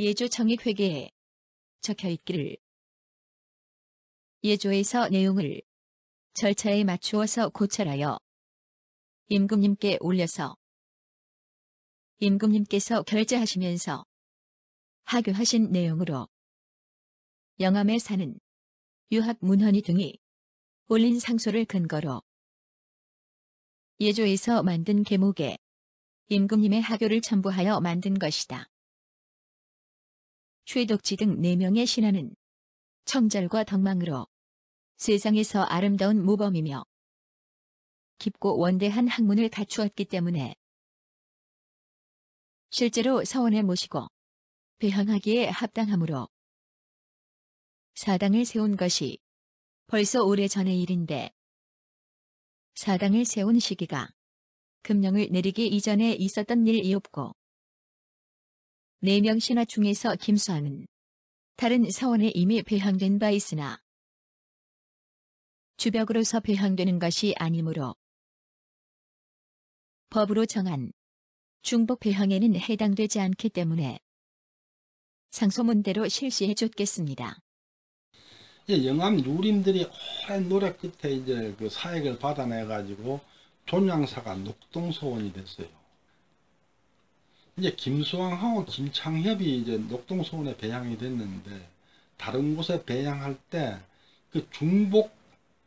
예조 청익회계에 적혀있기를 예조에서 내용을 절차에 맞추어서 고찰하여 임금님께 올려서 임금님께서 결재하시면서 하교하신 내용으로 영암에 사는 유학 문헌이 등이 올린 상소를 근거로 예조에서 만든 계목에 임금님의 하교를 첨부하여 만든 것이다. 최덕지 등 4명의 신하는 청절과 덕망으로 세상에서 아름다운 모범이며 깊고 원대한 학문을 갖추었기 때문에 실제로 서원에 모시고 배향하기에 합당하므로 사당을 세운 것이 벌써 오래전의 일인데 사당을 세운 시기가 금령을 내리기 이전에 있었던 일이옵고 4명 신하 중에서 김수항은 다른 서원에 이미 배향된 바 있으나 주벽으로서 배향되는 것이 아니므로 법으로 정한 중복 배향에는 해당되지 않기 때문에 상소문대로 실시해 줬겠습니다. 영암 누림들이 오랜 노력 끝에 이제 그 사액을 받아내 가지고 존양사가 녹동서원이 됐어요. 이제 김수왕하고 김창협이 이제 녹동서원에 배양이 됐는데 다른 곳에 배양할 때 그 중복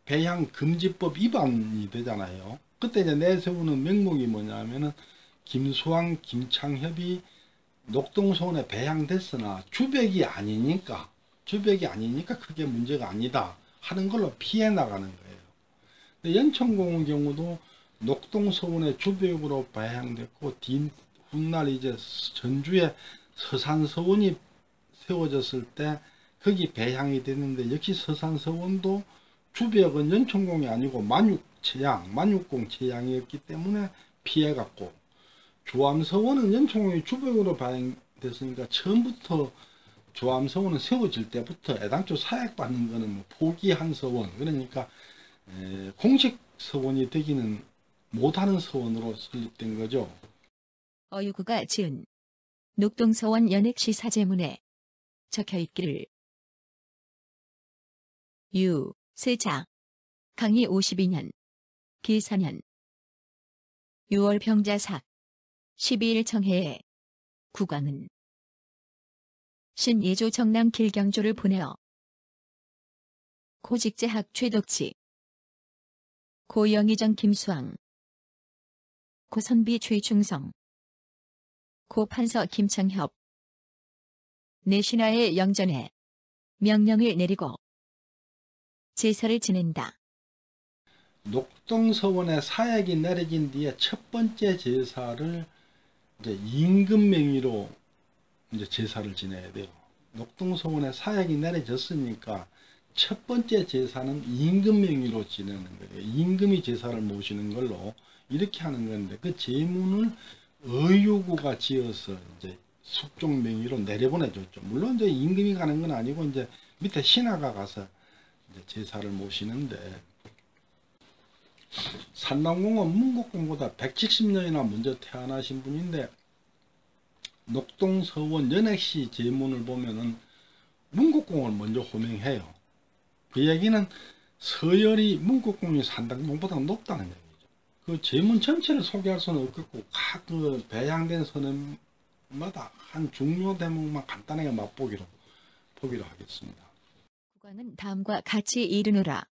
배양 금지법 위반이 되잖아요. 그때 이제 내세우는 명목이 뭐냐면은 김수왕, 김창협이 녹동서원에 배양됐으나 주백이 아니니까 크게 문제가 아니다 하는 걸로 피해 나가는 거예요. 근데 연천공의 경우도 녹동서원에 주백으로 배양됐고 훗날 이제 전주에 서산서원이 세워졌을 때 거기 배양이 됐는데 역시 서산서원도 주벽은 연천공이 아니고 만육공 채양이었기 때문에 피해갔고 주암서원은 연천공이 주벽으로 배양됐으니까 처음부터 주암서원은 세워질 때부터 애당초 사액받는 거는 뭐 포기한 서원, 그러니까 공식 서원이 되기는 못하는 서원으로 설립된 거죠. 어유구가 지은 녹동서원 연액시 사제문에 적혀있기를 유, 세자, 강희 52년, 기 4년 6월 병자삭 12일 청해에 국왕은 신예조 정남 길경조를 보내어 고직제학 최덕지, 고영의정 김수왕, 고선비 최충성, 고판서 김창협, 내신하의 영전에 명령을 내리고 제사를 지낸다. 녹동서원에 사액이 내려진 뒤에 첫 번째 제사를 이제 임금 명의로 이제 제사를 지내야 돼요. 녹동서원에 사액이 내려졌으니까 첫 번째 제사는 임금 명의로 지내는 거예요. 임금이 제사를 모시는 걸로 이렇게 하는 건데 그 제문을 어유구가 지어서 이제 숙종 명의로 내려보내줬죠. 물론 이제 임금이 가는 건 아니고 이제 밑에 신하가 가서 이제 제사를 모시는데 산남공은 문곡공보다 170년이나 먼저 태어나신 분인데 녹동서원 연액시 제문을 보면은 문곡공을 먼저 호명해요. 그 얘기는 서열이 문곡공이 산당공보다 높다는 얘기죠. 그 제문 전체를 소개할 수는 없겠고 각 그 배양된 선언마다 한 중요 대목만 간단하게 맛보기로 하겠습니다. 국왕은 다음과 같이 이르노라.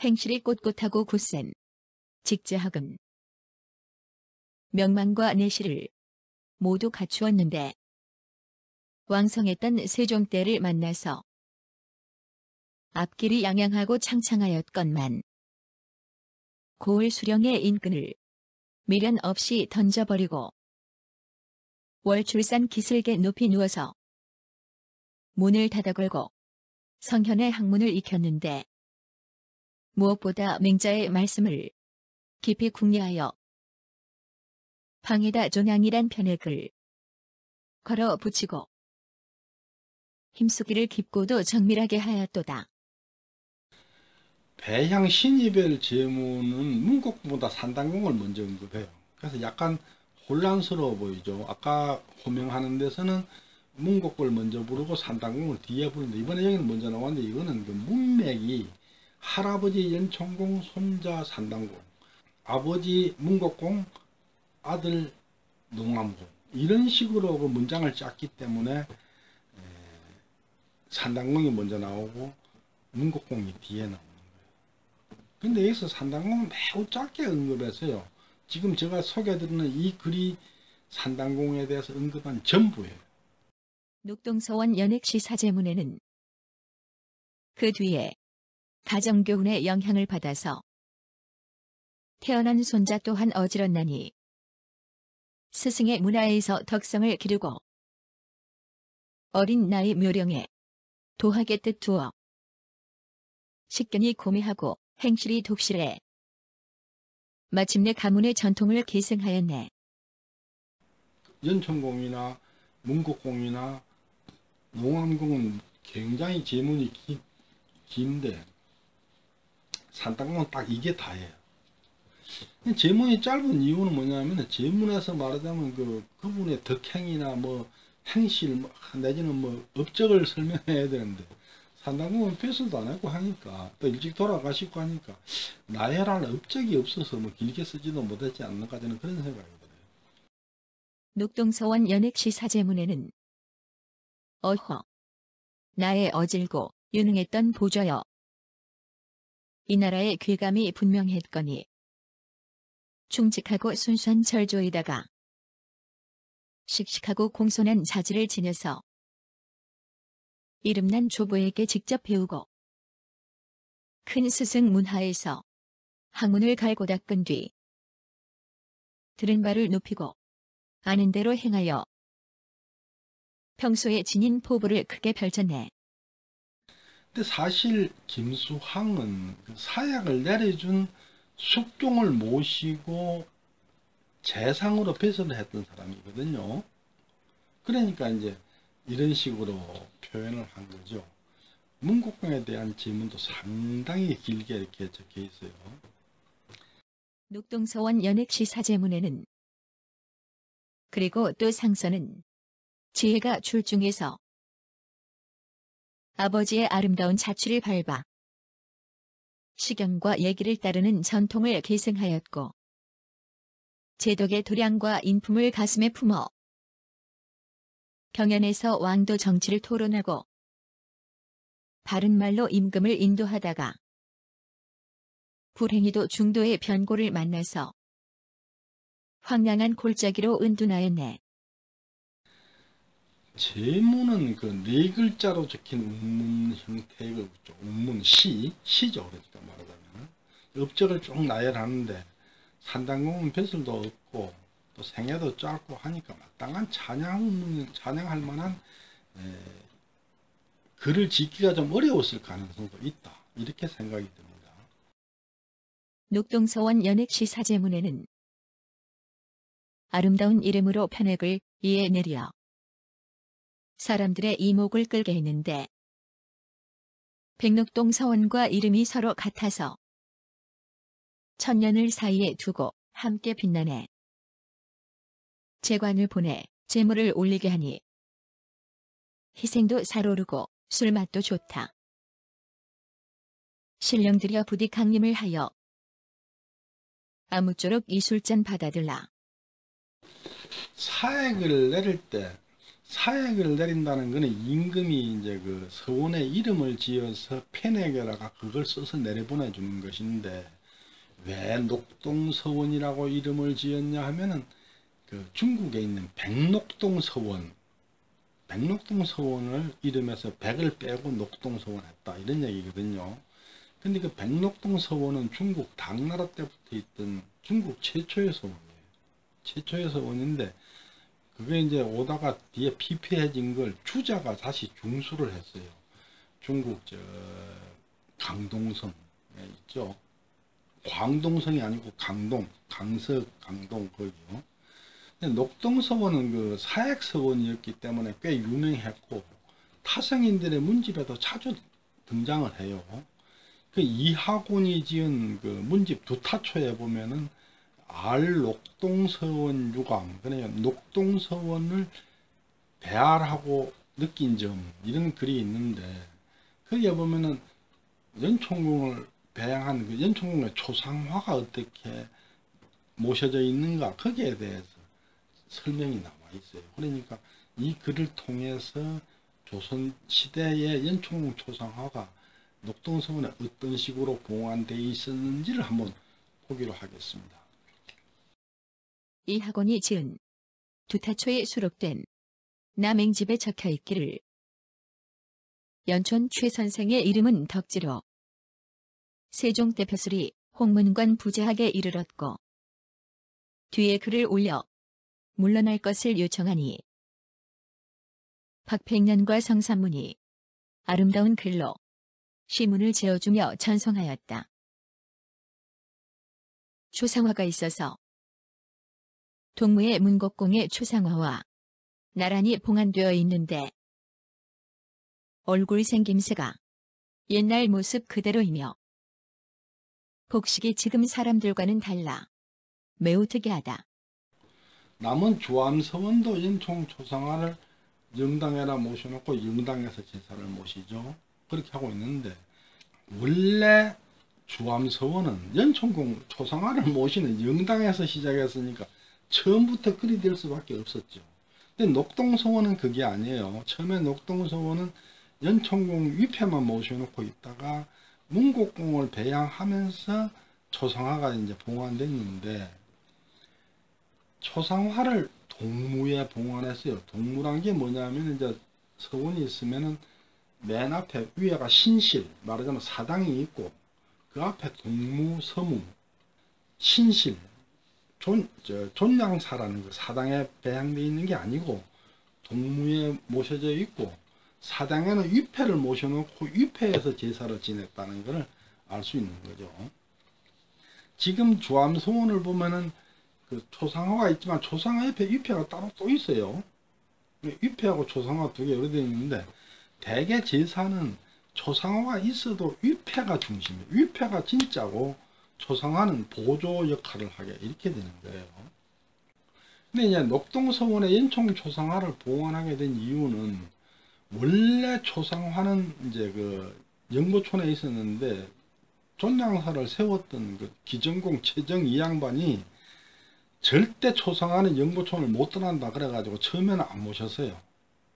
행실이 꼿꼿하고 굳센 직제학은 명망과 내실을 모두 갖추었는데 왕성했던 세종 때를 만나서 앞길이 양양하고 창창하였건만 고을 수령의 인근을 미련 없이 던져버리고 월출산 기슭에 높이 누워서 문을 닫아 걸고 성현의 학문을 익혔는데 무엇보다 맹자의 말씀을 깊이 궁리하여 방에다 존양이란 편의 글 걸어 붙이고 힘쓰기를 깊고도 정밀하게 하였도다. 배향 신이별 제문은 문곡보다 산당공을 먼저 언급해요. 그래서 약간 혼란스러워 보이죠. 아까 호명하는 데서는 문곡을 먼저 부르고 산당공을 뒤에 부르는데, 이번에 여기는 먼저 나왔는데, 이거는 그 문맥이 할아버지 연천공, 손자 산당공, 아버지 문곡공, 아들 농암공, 이런 식으로 그 문장을 짰기 때문에 산당공이 먼저 나오고 문곡공이 뒤에 나오는 거예요. 근데 여기서 산당공은 매우 짧게 언급해서요. 지금 제가 소개해드리는 이 글이 산당공에 대해서 언급한 전부예요. 녹동서원 연액시 사제문에는 그 뒤에 가정교훈의 영향을 받아서 태어난 손자 또한 어지럽나니 스승의 문화에서 덕성을 기르고 어린 나이 묘령에 도학의 뜻 두어 식견이 고미하고 행실이 독실해 마침내 가문의 전통을 계승하였네. 연천공이나 문곡공이나 농암공은 굉장히 제문이 긴데 산당공은 딱 이게 다예요. 제문이 짧은 이유는 뭐냐면 제문에서 말하자면 그분의 덕행이나 뭐 행실 내지는 뭐 업적을 설명해야 되는데, 산당공은 폐설도 안 하고 하니까, 또 일찍 돌아가시고 하니까 나열할 업적이 없어서 뭐 길게 쓰지도 못했지 않는가, 저는 그런 생각이 들어요. 녹동서원 연액시 사제문에는 어허 나의 어질고 유능했던 보좌여 이 나라의 귀감이 분명했거니 충직하고 순수한 절조이다가 씩씩하고 공손한 자질을 지녀서 이름난 조보에게 직접 배우고 큰 스승 문하에서 학문을 갈고 닦은 뒤 들은 바를 높이고 아는 대로 행하여 평소에 지닌 포부를 크게 펼쳤네. 근데 사실 김수항은 그 사약을 내려준 숙종을 모시고 재상으로 배설을 했던 사람이거든요. 그러니까 이제 이런 식으로 표현을 한 거죠. 문곡공에 대한 지문도 상당히 길게 이렇게 적혀 있어요. 녹동서원 연액시 사제문에는 그리고 또 상서는 지혜가 출중해서 아버지의 아름다운 자취를 밟아 시경과 예기를 따르는 전통을 계승하였고 제독의 도량과 인품을 가슴에 품어 경연에서 왕도 정치를 토론하고 바른 말로 임금을 인도하다가 불행히도 중도의 변고를 만나서 황량한 골짜기로 은둔하였네. 제문은 그 네 글자로 적힌 운문 형태의 거죠. 운문 시죠. 그러니까 말하자면 업적을 쭉 나열하는데, 산당공은 벼슬도 없고 또 생애도 짧고 하니까 마땅한 찬양할 만한 글을 짓기가 좀 어려웠을 가능성도 있다, 이렇게 생각이 듭니다. 녹동서원 연액시 사제문에는 아름다운 이름으로 편액을 이에 내려 사람들의 이목을 끌게 했는데 백록동 서원과 이름이 서로 같아서 천년을 사이에 두고 함께 빛나네. 재관을 보내 재물을 올리게 하니 희생도 살오르고 술맛도 좋다. 신령 들여 부디 강림을 하여 아무쪼록 이 술잔 받아들라. 사액을 내린다는 것은 임금이 이제 그 서원의 이름을 지어서 편액에다가 그걸 써서 내려보내 주는 것인데, 왜 녹동서원이라고 이름을 지었냐 하면은 그 중국에 있는 백록동서원을 이름에서 백을 빼고 녹동서원 했다, 이런 얘기거든요. 근데 그 백록동서원은 중국 당나라 때부터 있던 중국 최초의 서원이에요. 최초의 서원인데, 그게 이제 오다가 뒤에 피폐해진 걸 주자가 다시 중수를 했어요. 중국 강동성에 있죠. 광동성이 아니고 강동 거기요. 녹동서원은 그 사액서원이었기 때문에 꽤 유명했고 타성인들의 문집에도 자주 등장을 해요. 그 이하곤이 지은 그 문집 두타초에 보면은 알녹동서원 유감, 그러니까 녹동서원을 배알하고 느낀 점, 이런 글이 있는데, 거기에 보면은 연총궁을 배양한 그 연총궁의 초상화가 어떻게 모셔져 있는가, 거기에 대해서 설명이 나와 있어요. 그러니까 이 글을 통해서 조선시대의 연총궁 초상화가 녹동서원에 어떤 식으로 봉안되어 있었는지를 한번 보기로 하겠습니다. 이 학원이 지은 두타초에 수록된 남행집에 적혀 있기를 연촌 최 선생의 이름은 덕지로 세종 대표술이 홍문관 부재학에 이르렀고 뒤에 글을 올려 물러날 것을 요청하니 박백년과 성삼문이 아름다운 글로 시문을 지어주며 찬송하였다. 초상화가 있어서 동무의 문곡공의 초상화와 나란히 봉안되어 있는데 얼굴 생김새가 옛날 모습 그대로이며 복식이 지금 사람들과는 달라 매우 특이하다. 남은 주암서원도 연총 초상화를 영당에다 모셔놓고 영당에서 제사를 모시죠. 그렇게 하고 있는데, 원래 주암서원은 연총궁 초상화를 모시는 영당에서 시작했으니까 처음부터 그리 될 수밖에 없었죠. 근데 녹동서원은 그게 아니에요. 처음에 녹동서원은 연총궁 위패만 모셔놓고 있다가 문곡궁을 배양하면서 초상화가 이제 봉안됐는데, 초상화를 동무에 봉안했어요. 동무란 게 뭐냐면, 이제 서원이 있으면은 맨 앞에 위에가 신실, 말하자면 사당이 있고, 그 앞에 동무, 서무, 신실, 존량사라는 거, 사당에 배양되어 있는 게 아니고 동무에 모셔져 있고, 사당에는 위패를 모셔놓고 위패에서 제사를 지냈다는 것을 알 수 있는 거죠. 지금 주암서원을 보면은 그 초상화가 있지만 초상화 옆에 위패가 따로 또 있어요. 위패하고 초상화 두 개 여러 되어 있는데, 대개 제사는 초상화가 있어도 위패가 중심이에요. 위패가 진짜고 초상화는 보조 역할을 하게, 이렇게 되는 거예요. 근데 이제 녹동서원의 연총 초상화를 봉안하게 된 이유는, 원래 초상화는 이제 그 영고촌에 있었는데 존량사를 세웠던 그 기정공 최정 이 양반이 절대 초상화는 영고촌을 못 떠난다 그래가지고 처음에는 안 모셨어요.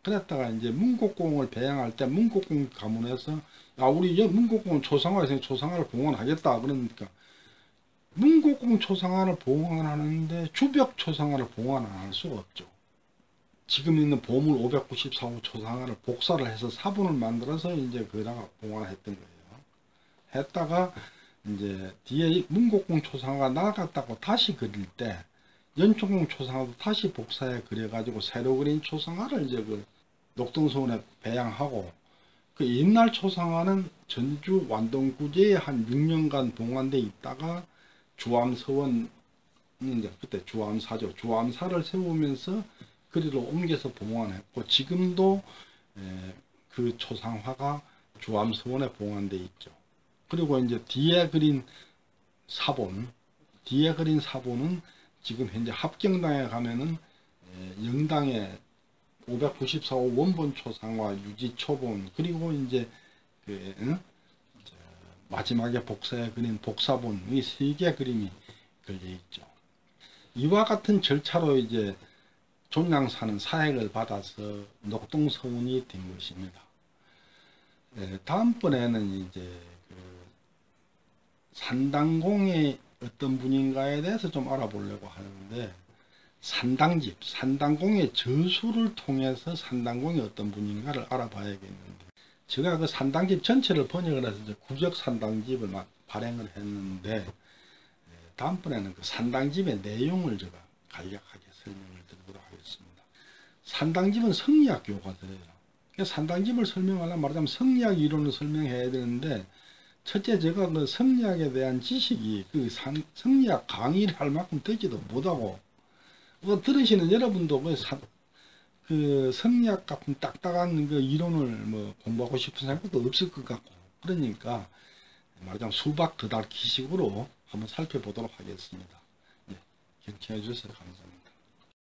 그랬다가 이제 문곡공을 배양할 때 문곡공 가문에서, 야, 우리 문곡공은 초상화가 있으니 초상화를 봉헌하겠다 그러니까 문곡공 초상화를 봉헌하는데 주벽 초상화를 봉헌 안 할 수가 없죠. 지금 있는 보물 594호 초상화를 복사를 해서 사본을 만들어서 이제 거기다가 봉헌을 했던 거예요. 했다가 이제 뒤에 문곡공 초상화가 나갔다고 다시 그릴 때 연총공 초상화도 다시 복사해 그려가지고 새로 그린 초상화를 이제 그 녹동서원에 배양하고, 그 옛날 초상화는 전주 완동구제에 한 6년간 봉안돼 있다가 주암서원, 이제 그때 주암사죠. 주암사를 세우면서 그리로 옮겨서 봉안했고, 지금도 그 초상화가 주암서원에 봉안돼 있죠. 그리고 이제 뒤에 그린 사본, 은 지금 현재 합경당에 가면은 영당의 594호 원본 초상화, 유지 초본, 그리고 이제 마지막에 복사에 그린 복사본, 이 세 개 그림이 걸려 있죠. 이와 같은 절차로 이제 존량사는 사획을 받아서 녹동서원이 된 것입니다. 다음번에는 이제 그 산당공의 어떤 분인가에 대해서 좀 알아보려고 하는데, 산당공의 저수를 통해서 산당공이 어떤 분인가를 알아봐야겠는데, 제가 그 산당집 전체를 번역을 해서 이제 구적 산당집을 막 발행을 했는데, 다음번에는 그 산당집의 내용을 제가 간략하게 설명을 드리도록 하겠습니다. 산당집은 성리학 교과서예요. 산당집을 설명하려면 말하자면 성리학 이론을 설명해야 되는데, 첫째, 제가 그 성리학에 대한 지식이 그 성리학 강의를 할 만큼 되지도 못하고, 들으시는 여러분도 그 성리학 같은 딱딱한 그 이론을 뭐 공부하고 싶은 생각도 없을 것 같고, 그러니까 말하자면 수박 더닦기식으로 한번 살펴보도록 하겠습니다. 경청해 주셔서 감사합니다.